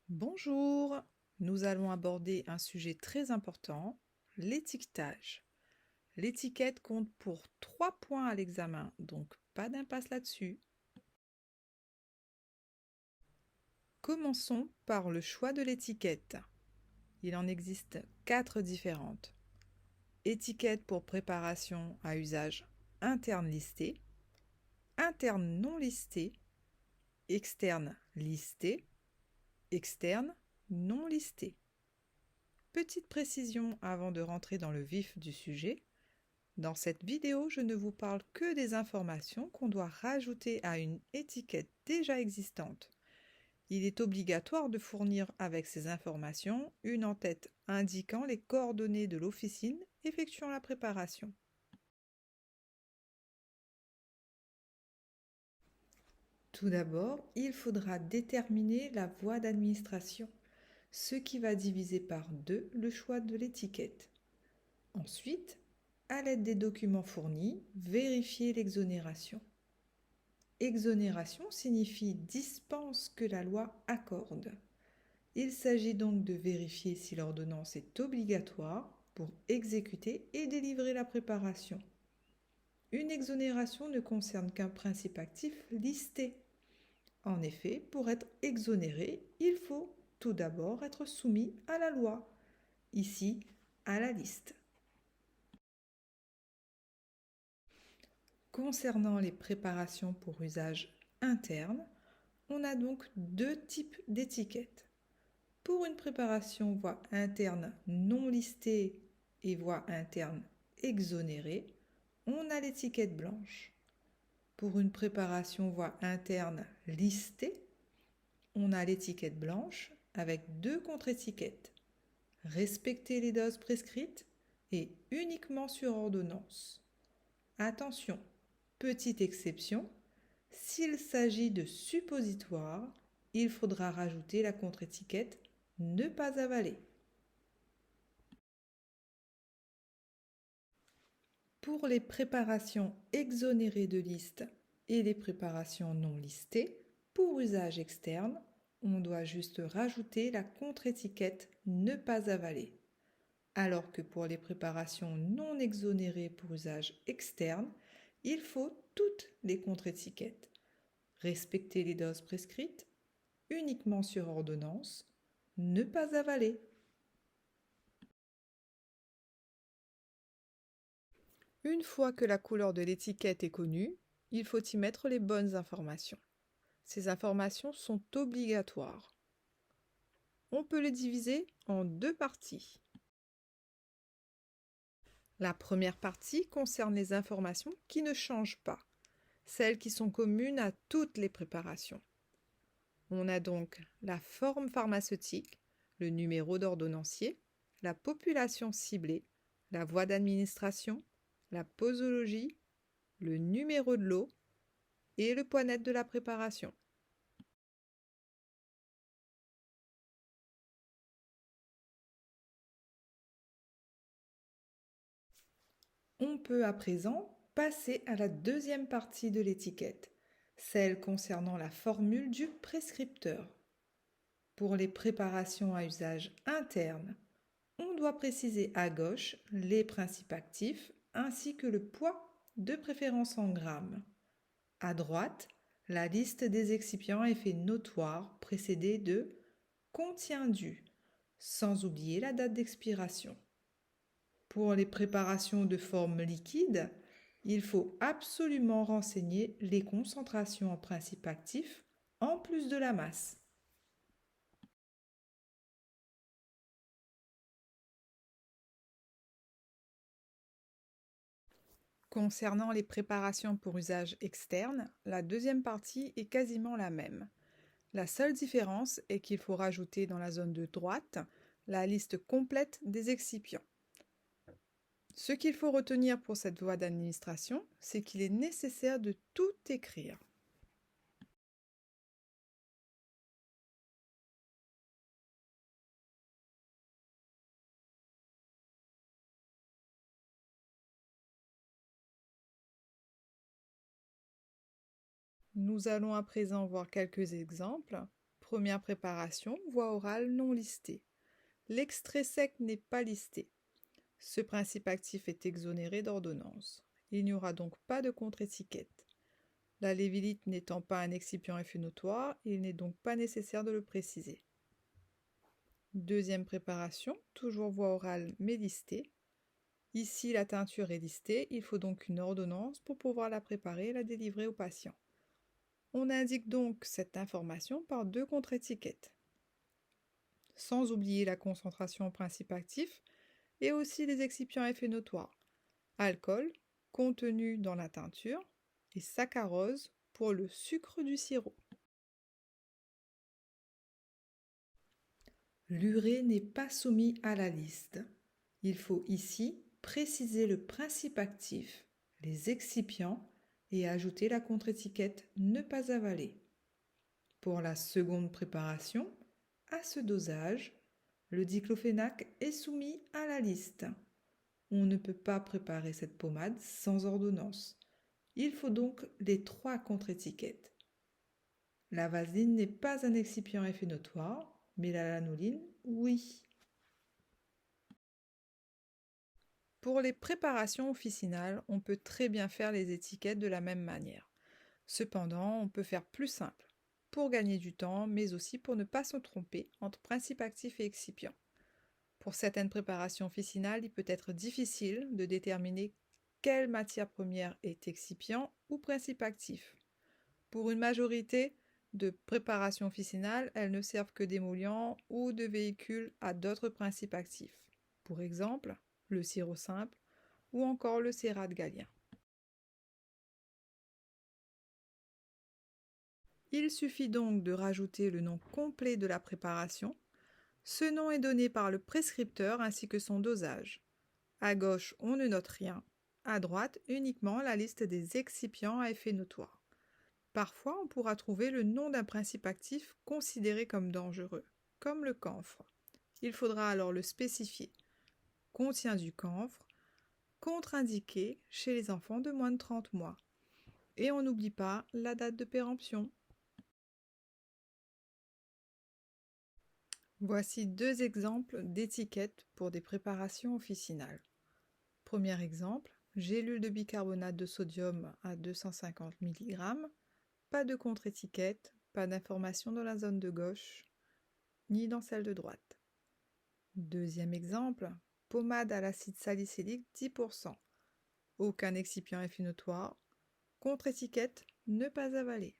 Bonjour, nous allons aborder un sujet très important, l'étiquetage. L'étiquette compte pour 3 points à l'examen, donc pas d'impasse là-dessus. Commençons par le choix de l'étiquette. Il en existe 4 différentes. Étiquette pour préparation à usage interne listé, interne non listé, externe listé, externe non listé. Petite précision avant de rentrer dans le vif du sujet. Dans cette vidéo, je ne vous parle que des informations qu'on doit rajouter à une étiquette déjà existante. Il est obligatoire de fournir avec ces informations une en-tête indiquant les coordonnées de l'officine effectuant la préparation. Tout d'abord, il faudra déterminer la voie d'administration, ce qui va diviser par 2 le choix de l'étiquette. Ensuite, à l'aide des documents fournis, vérifier l'exonération. Exonération signifie dispense que la loi accorde. Il s'agit donc de vérifier si l'ordonnance est obligatoire pour exécuter et délivrer la préparation. Une exonération ne concerne qu'un principe actif listé. En effet, pour être exonéré, il faut tout d'abord être soumis à la loi, ici à la liste. Concernant les préparations pour usage interne, on a donc 2 types d'étiquettes. Pour une préparation voie interne non listée et voie interne exonérée, on a l'étiquette blanche. Pour une préparation voie interne listée, on a l'étiquette blanche avec 2 contre-étiquettes. Respecter les doses prescrites et uniquement sur ordonnance. Attention, petite exception, s'il s'agit de suppositoires, il faudra rajouter la contre-étiquette « Ne pas avaler ». Pour les préparations exonérées de liste et les préparations non listées, pour usage externe, on doit juste rajouter la contre-étiquette « Ne pas avaler ». Alors que pour les préparations non exonérées pour usage externe, il faut toutes les contre-étiquettes. Respecter les doses prescrites, uniquement sur ordonnance, ne pas avaler. Une fois que la couleur de l'étiquette est connue, il faut y mettre les bonnes informations. Ces informations sont obligatoires. On peut les diviser en 2 parties. La première partie concerne les informations qui ne changent pas, celles qui sont communes à toutes les préparations. On a donc la forme pharmaceutique, le numéro d'ordonnancier, la population ciblée, la voie d'administration, la posologie, le numéro de lot et le poids net de la préparation. On peut à présent passer à la deuxième partie de l'étiquette, celle concernant la formule du prescripteur. Pour les préparations à usage interne, on doit préciser à gauche les principes actifs ainsi que le poids, de préférence en grammes. À droite, la liste des excipients à effet notoire précédée de « contient du », sans oublier la date d'expiration. Pour les préparations de forme liquide, il faut absolument renseigner les concentrations en principe actif en plus de la masse. Concernant les préparations pour usage externe, la deuxième partie est quasiment la même. La seule différence est qu'il faut rajouter dans la zone de droite la liste complète des excipients. Ce qu'il faut retenir pour cette voie d'administration, c'est qu'il est nécessaire de tout écrire. Nous allons à présent voir quelques exemples. Première préparation, voie orale non listée. L'extrait sec n'est pas listé. Ce principe actif est exonéré d'ordonnance. Il n'y aura donc pas de contre-étiquette. La lévillite n'étant pas un excipient à effet notoire, il n'est donc pas nécessaire de le préciser. Deuxième préparation, toujours voie orale mais listée. Ici, la teinture est listée, il faut donc une ordonnance pour pouvoir la préparer et la délivrer au patient. On indique donc cette information par 2 contre-étiquettes. Sans oublier la concentration en principe actif et aussi les excipients à effet notoire. Alcool, contenu dans la teinture, et saccharose pour le sucre du sirop. L'urée n'est pas soumis à la liste. Il faut ici préciser le principe actif, les excipients et ajouter la contre-étiquette « Ne pas avaler ». Pour la seconde préparation, à ce dosage, le diclofénac est soumis à la liste. On ne peut pas préparer cette pommade sans ordonnance. Il faut donc les 3 contre-étiquettes. La vaseline n'est pas un excipient à effet notoire, mais la lanoline, oui. Pour les préparations officinales, on peut très bien faire les étiquettes de la même manière. Cependant, on peut faire plus simple, pour gagner du temps, mais aussi pour ne pas se tromper entre principe actif et excipient. Pour certaines préparations officinales, il peut être difficile de déterminer quelle matière première est excipient ou principe actif. Pour une majorité de préparations officinales, elles ne servent que d'émollients ou de véhicules à d'autres principes actifs. Pour exemple, le sirop simple ou encore le cérate gallien. Il suffit donc de rajouter le nom complet de la préparation. Ce nom est donné par le prescripteur ainsi que son dosage. À gauche, on ne note rien. À droite, uniquement la liste des excipients à effet notoire. Parfois, on pourra trouver le nom d'un principe actif considéré comme dangereux, comme le camphre. Il faudra alors le spécifier. Contient du camphre, contre-indiqué chez les enfants de moins de 30 mois. Et on n'oublie pas la date de péremption. Voici 2 exemples d'étiquettes pour des préparations officinales. Premier exemple, gélule de bicarbonate de sodium à 250 mg, pas de contre-étiquette, pas d'information dans la zone de gauche, ni dans celle de droite. Deuxième exemple, pommade à l'acide salicylique 10%, aucun excipient à effet notoire, contre-étiquette, ne pas avaler.